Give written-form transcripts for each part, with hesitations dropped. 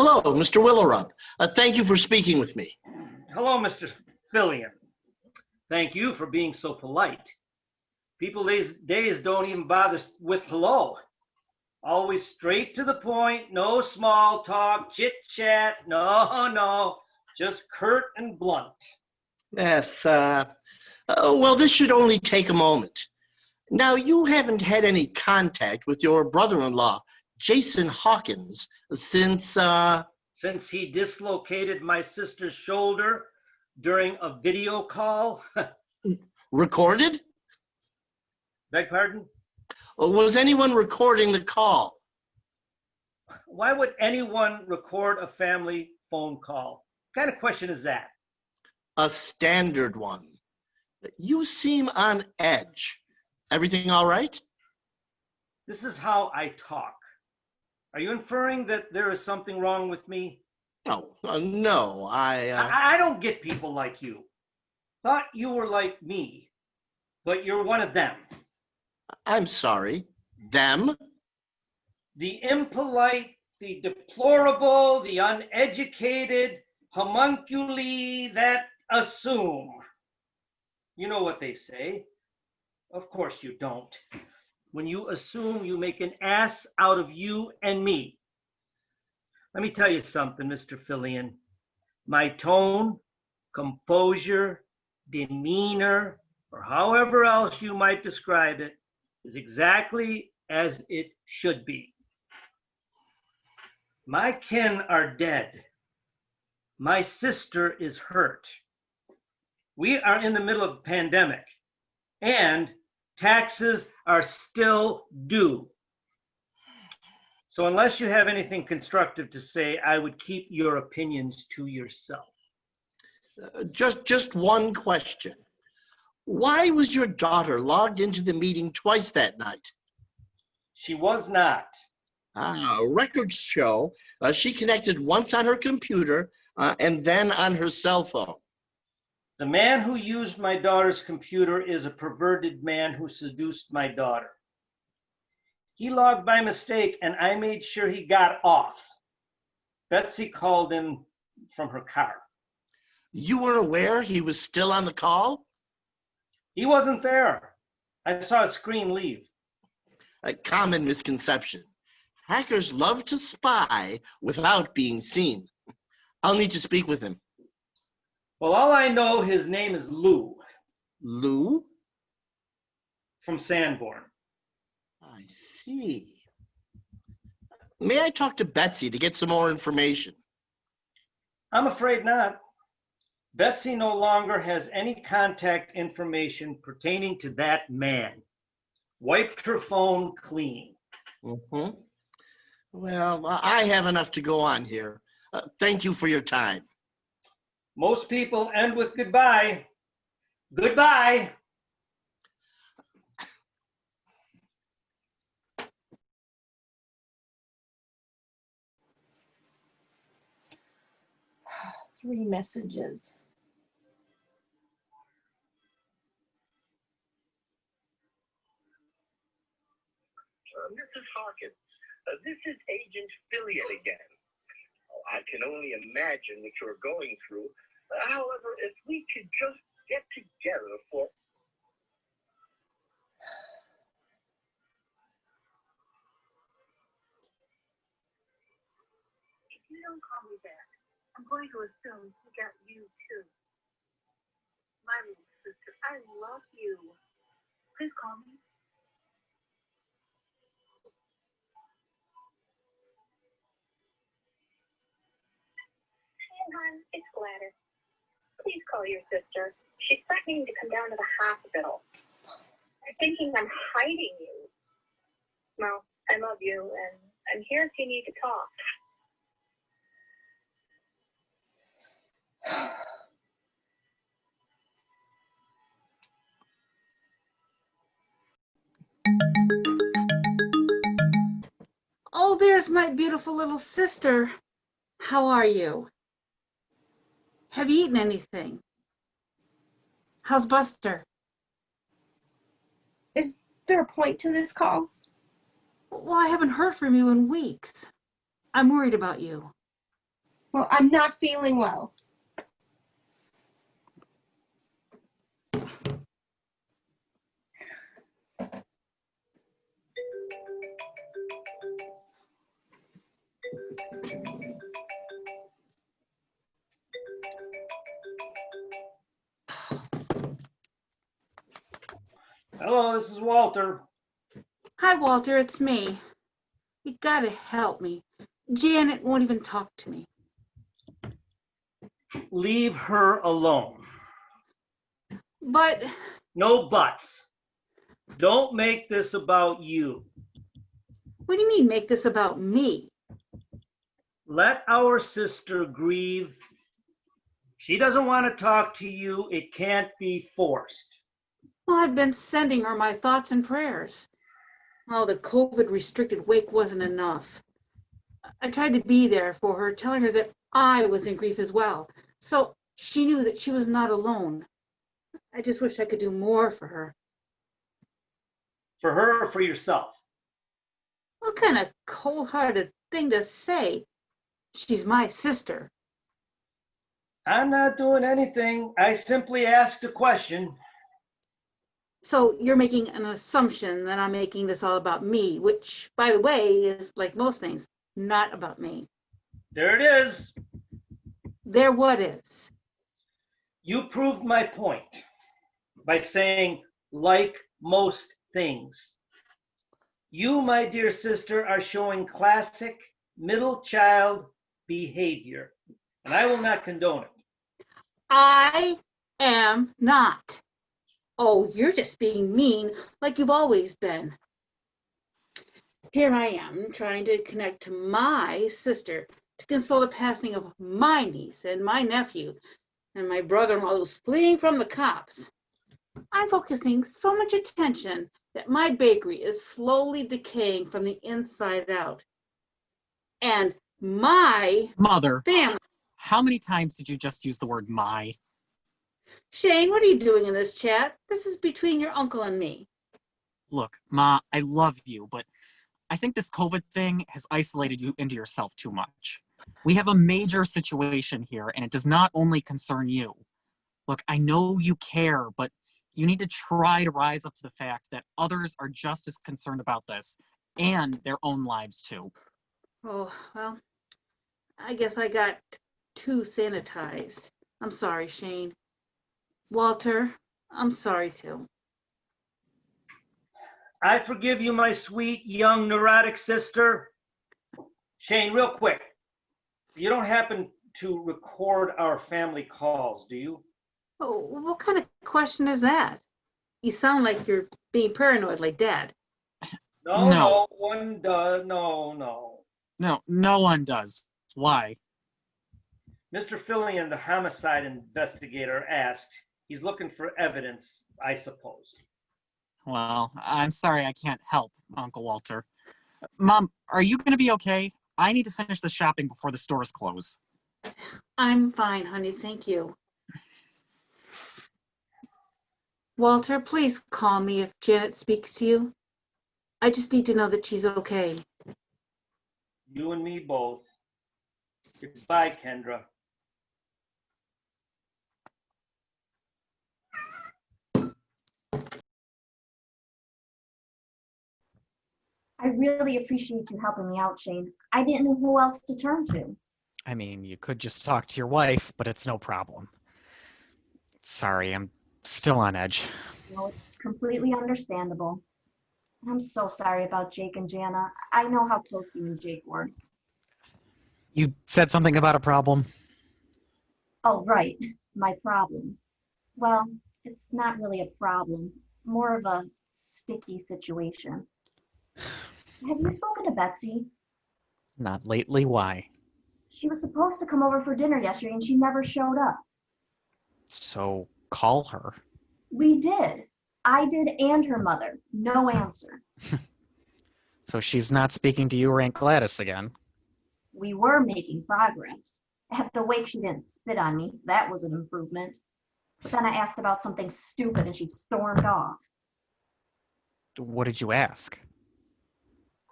Hello, Mr. Willerub. Thank you for speaking with me. Hello, Mr. Fillion. Thank you for being so polite. People these days don't even bother with hello. Always straight to the point, no small talk, chit-chat, no, just curt and blunt. Yes, well, this should only take a moment. Now, you haven't had any contact with your brother-in-law, Jason Hawkins, since he dislocated my sister's shoulder during a video call. Recorded? Beg pardon? Was anyone recording the call? Why would anyone record a family phone call? What kind of question is that? A standard one. You seem on edge. Everything all right? This is how I talk. Are you inferring that there is something wrong with me? No, I don't get people like you. Thought you were like me, but you're one of them. I'm sorry. Them? The impolite, the deplorable, the uneducated, homunculi that assume. You know what they say. Of course you don't. When you assume, you make an ass out of you and me. Let me tell you something, Mr. Fillion. My tone, composure, demeanor, or however else you might describe it, is exactly as it should be. My kin are dead. My sister is hurt. We are in the middle of a pandemic, and taxes are still due. So unless you have anything constructive to say, I would keep your opinions to yourself. Just one question. Why was your daughter logged into the meeting twice that night? She was not. Records show she connected once on her computer and then on her cell phone. The man who used my daughter's computer is a perverted man who seduced my daughter. He logged by mistake, and I made sure he got off. Betsy called him from her car. You were aware he was still on the call? He wasn't there. I saw a screen leave. A common misconception. Hackers love to spy without being seen. I'll need to speak with him. Well, all I know, his name is Lou. Lou? From Sanborn. I see. May I talk to Betsy to get some more information? I'm afraid not. Betsy no longer has any contact information pertaining to that man. Wiped her phone clean. Mm-hmm. Well, I have enough to go on here. Thank you for your time. Most people end with goodbye. Goodbye. Three messages. Mrs. Hawkins, this is Agent Fillion again. I can only imagine what you're going through. However, if we could just get together for... If you don't call me back, I'm going to assume he got you too. My little sister, I love you. Please call me. Hon, it's Gladys. Please call your sister. She's threatening to come down to the hospital. thinking I'm hiding you. Well, I love you, and I'm here if you need to talk. Oh, there's my beautiful little sister. How are you? Have you eaten anything? How's Buster? Is there a point to this call? Well, I haven't heard from you in weeks. I'm worried about you. Well, I'm not feeling well. Hello, this is Walter. Hi, Walter, it's me. You gotta help me. Janet won't even talk to me. Leave her alone. But No buts. Don't make this about you. what do you mean make this about me? Let our sister grieve. She doesn't want to talk to you. It can't be forced. Well, I've been sending her my thoughts and prayers. Well, the COVID restricted wake wasn't enough. I tried to be there for her, telling her that I was in grief as well. So she knew that she was not alone. I just wish I could do more for her. For her or for yourself? What kind of cold-hearted thing to say? She's my sister. I'm not doing anything. I simply asked a question. So you're making an assumption that I'm making this all about me, which, by the way, is like most things, not about me. There it is. There what is? You proved my point by saying, like most things. You, my dear sister, are showing classic middle child behavior, and I will not condone it. I am not. Oh, you're just being mean like you've always been. Here I am trying to connect to my sister to console the passing of my niece and my nephew and my brother-in-law who's fleeing from the cops. I'm focusing so much attention that my bakery is slowly decaying from the inside out. And my Mother, family. how many times did you just use the word my? Shane, what are you doing in this chat? This is between your uncle and me. Look, Ma, I love you, but I think this COVID thing has isolated you into yourself too much. We have a major situation here, and it does not only concern you. Look, I know you care, but you need to try to rise up to the fact that others are just as concerned about this and their own lives too. Oh, well, I guess I got too sanitized. I'm sorry, Shane. Walter, I'm sorry too. I forgive you, my sweet, young, neurotic sister. Shane, real quick, you don't happen to record our family calls, do you? Oh, what kind of question is that? You sound like you're being paranoid like Dad. No, one does. No. No, no one does. Why? Mr. Fillion, the homicide investigator, asked. He's looking for evidence, I suppose. Well, I'm sorry I can't help, Uncle Walter. Mom, are you going to be okay? I need to finish the shopping before the stores close. I'm fine, honey, thank you. Walter, please call me if Janet speaks to you. I just need to know that she's okay. You and me both. Goodbye, Kendra. I really appreciate you helping me out, Shane. I didn't know who else to turn to. I mean, you could just talk to your wife, but it's no problem. Sorry, I'm still on edge. No, it's completely understandable. I'm so sorry about Jake and Jana. I know how close you and Jake were. You said something about a problem? Oh, right. My problem. Well, it's not really a problem. More of a sticky situation. Have you spoken to Betsy? Not lately, why? She was supposed to come over for dinner yesterday and she never showed up. So call her. We did. I did and her mother. No answer. So she's not speaking to you or Aunt Gladys again. We were making progress. At the wake, she didn't spit on me. That was an improvement. But then I asked about something stupid and she stormed off. What did you ask?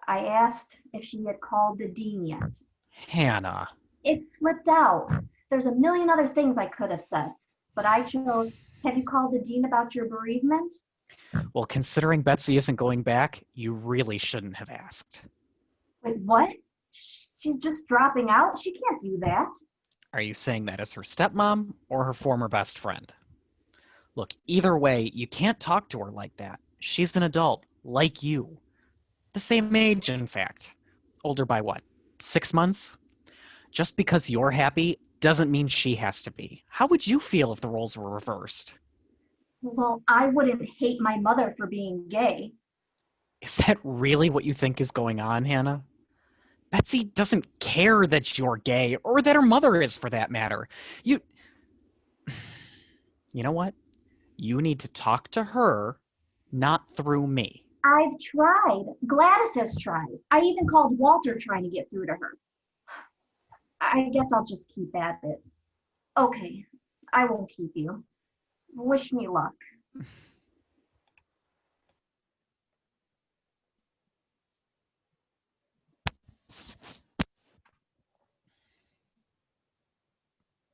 I asked if she had called the dean yet. Hannah. It slipped out. There's a million other things I could have said, but I chose, have you called the dean about your bereavement? Well, considering Betsy isn't going back, you really shouldn't have asked. Wait, what? She's just dropping out? She can't do that. Are you saying that as her stepmom or her former best friend? Look, either way, you can't talk to her like that. She's an adult, like you. The same age, in fact. Older by what, 6 months? Just because you're happy doesn't mean she has to be. How would you feel if the roles were reversed? Well, I wouldn't hate my mother for being gay. Is that really what you think is going on, Hannah? Betsy doesn't care that you're gay, or that her mother is, for that matter. You know what? You need to talk to her, not through me. I've tried. Gladys has tried. I even called Walter trying to get through to her. I guess I'll just keep at it. Okay, I won't keep you. Wish me luck.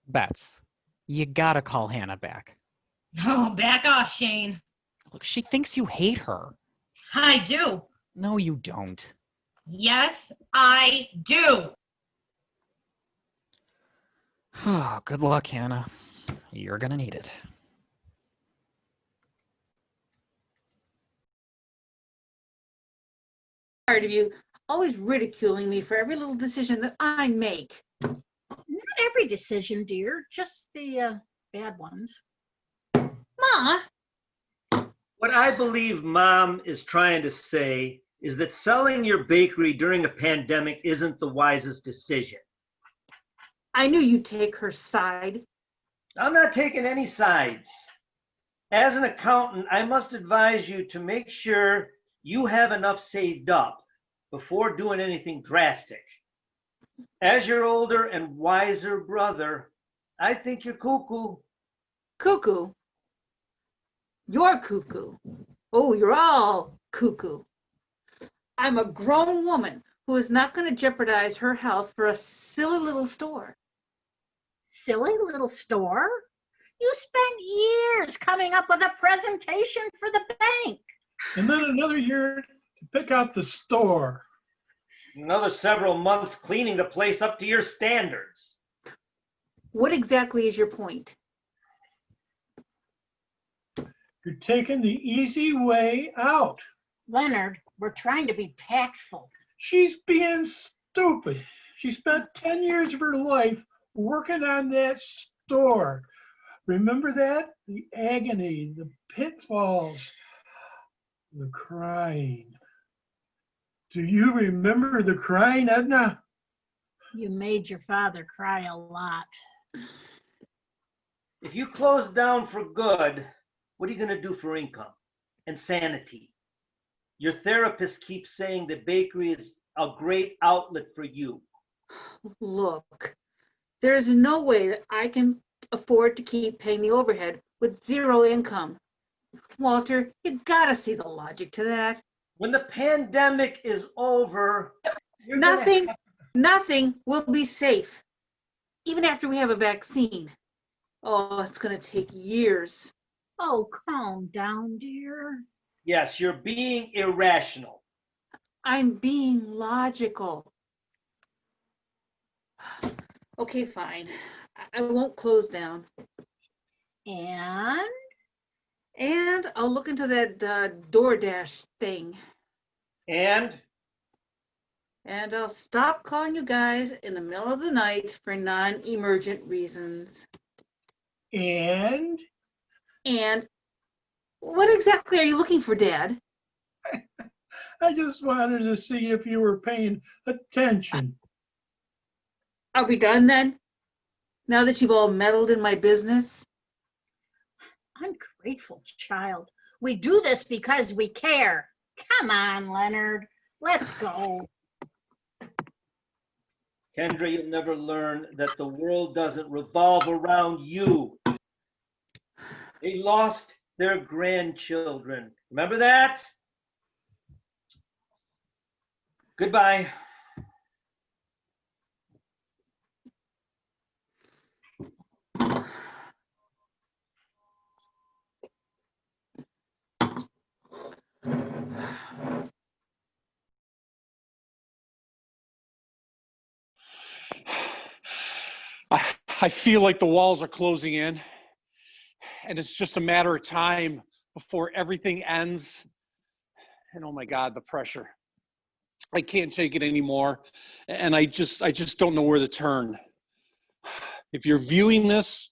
Bets, you gotta call Hannah back. Oh, back off, Shane. Look, she thinks you hate her. I do. No, you don't. Yes, I do. Good luck, Hannah. You're gonna need it. Tired of you always ridiculing me for every little decision that I make. Not every decision, dear, just the bad ones. Ma, What I believe Mom is trying to say is that selling your bakery during a pandemic isn't the wisest decision. I knew you'd take her side. I'm not taking any sides. As an accountant, I must advise you to make sure you have enough saved up before doing anything drastic. As your older and wiser brother, I think you're cuckoo. Cuckoo. You're cuckoo. Oh, you're all cuckoo. I'm a grown woman who is not going to jeopardize her health for a silly little store. Silly little store? You spent years coming up with a presentation for the bank. And then another year to pick out the store. Another several months cleaning the place up to your standards. What exactly is your point? You're taking the easy way out. Leonard, we're trying to be tactful. She's being stupid. She spent 10 years of her life working on that store. Remember that? The agony, the pitfalls, the crying. Do you remember the crying, Edna? You made your father cry a lot. If you close down for good, what are you going to do for income and sanity? Your therapist keeps saying the bakery is a great outlet for you. Look, there is no way that I can afford to keep paying the overhead with zero income. Walter, you gotta see the logic to that. When the pandemic is over, Nothing will be safe, even after we have a vaccine. Oh, it's gonna take years. Oh, calm down, dear. Yes, you're being irrational. I'm being logical. Okay, fine. I won't close down. And I'll look into that DoorDash thing. And And I'll stop calling you guys in the middle of the night for non-emergent reasons. And And What exactly are you looking for, Dad? I just wanted to see if you were paying attention. Are we done then? Now that you've all meddled in my business? Ungrateful child. We do this because we care. Come on, Leonard. Let's go. Kendra, you'll never learn that the world doesn't revolve around you. They lost their grandchildren. Remember that? Goodbye. I feel like the walls are closing in, and it's just a matter of time before everything ends. And oh my God, the pressure. I can't take it anymore, and I just don't know where to turn. If you're viewing this,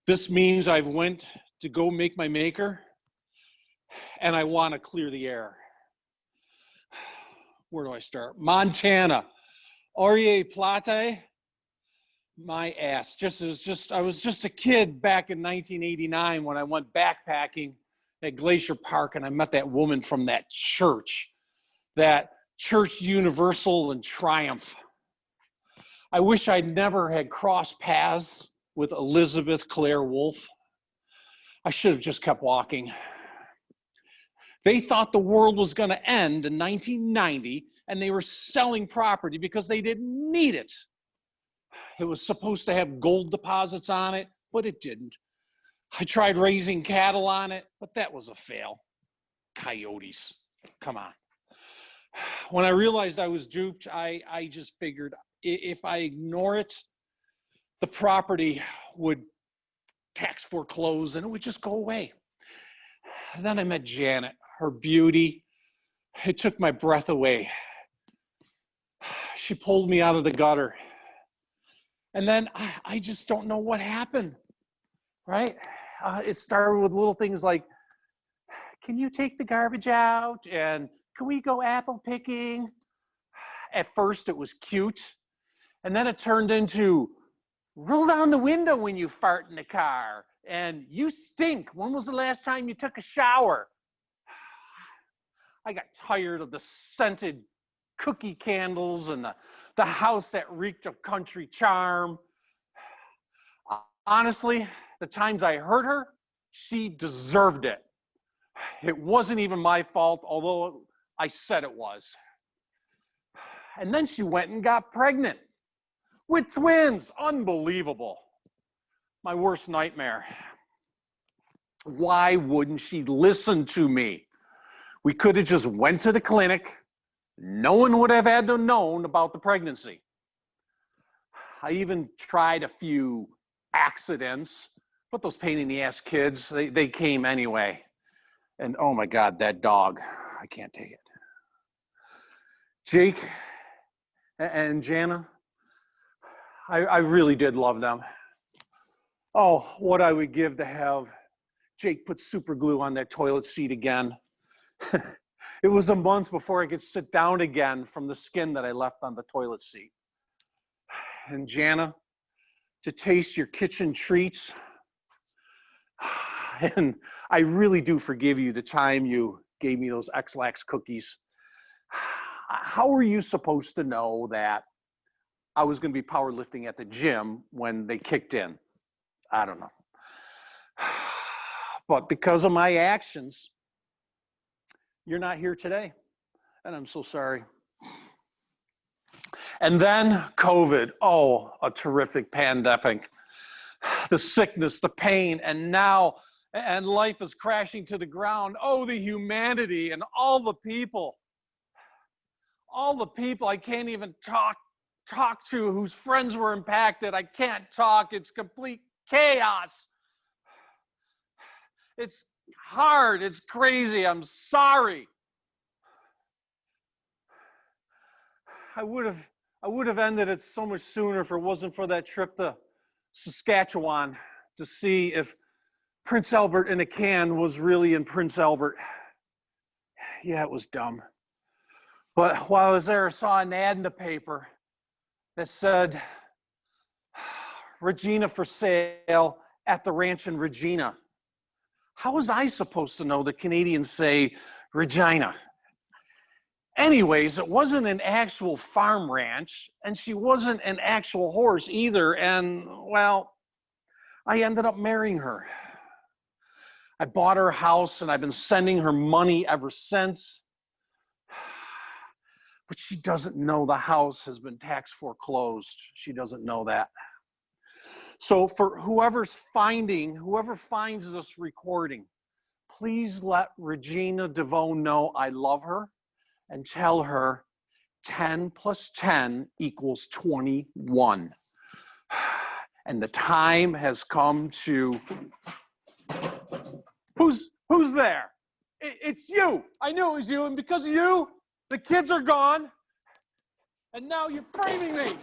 this means I've went to go make my maker, and I want to clear the air. Where do I start? Montana, Aurier Plate. My ass. I was just a kid back in 1989 when I went backpacking at Glacier Park, and I met that woman from that church Universal and Triumph. I wish I'd never had crossed paths with Elizabeth Claire Wolfe. I should have just kept walking. They thought the world was going to end in 1990, and they were selling property because they didn't need it. It was supposed to have gold deposits on it, but it didn't. I tried raising cattle on it, but that was a fail. Coyotes, come on. When I realized I was duped, I just figured if I ignore it, the property would tax foreclose and it would just go away. Then I met Janet, her beauty. It took my breath away. She pulled me out of the gutter. And then I just don't know what happened, right? It started with little things like, can you take the garbage out? And can we go apple picking? At first it was cute. And then it turned into, roll down the window when you fart in the car. And you stink. When was the last time you took a shower? I got tired of the scented cookie candles and the house that reeked of country charm. Honestly, the times I hurt her, she deserved it. It wasn't even my fault, although I said it was. And then she went and got pregnant with twins. Unbelievable. My worst nightmare. Why wouldn't she listen to me? We could have just went to the clinic. No one would have had to known about the pregnancy. I even tried a few accidents, but those pain in the ass kids, they came anyway. And oh my God, that dog, I can't take it. Jake and Jana, I really did love them. Oh, what I would give to have Jake put super glue on that toilet seat again. It was a month before I could sit down again from the skin that I left on the toilet seat. And Jana, to taste your kitchen treats. And I really do forgive you the time you gave me those X-Lax cookies. How were you supposed to know that I was going to be powerlifting at the gym when they kicked in? I don't know. But because of my actions, you're not here today. And I'm so sorry. And then COVID. Oh, a terrific pandemic. The sickness, the pain, and life is crashing to the ground. Oh, the humanity and all the people I can't even talk to whose friends were impacted. I can't talk. It's complete chaos. It's hard. It's crazy. I'm sorry. I would have ended it so much sooner if it wasn't for that trip to Saskatchewan to see if Prince Albert in a can was really in Prince Albert. Yeah, it was dumb. But while I was there, I saw an ad in the paper that said, Regina for sale at the ranch in Regina. How was I supposed to know the Canadians say Regina? Anyways, it wasn't an actual farm ranch, and she wasn't an actual horse either. And, well, I ended up marrying her. I bought her a house, and I've been sending her money ever since. But she doesn't know the house has been tax foreclosed. She doesn't know that. So for whoever finds this recording, please let Regina DeVoe know I love her and tell her 10 plus 10 equals 21. And the time has come to, who's there? It's you. I knew it was you, and because of you, the kids are gone, and now you're framing me.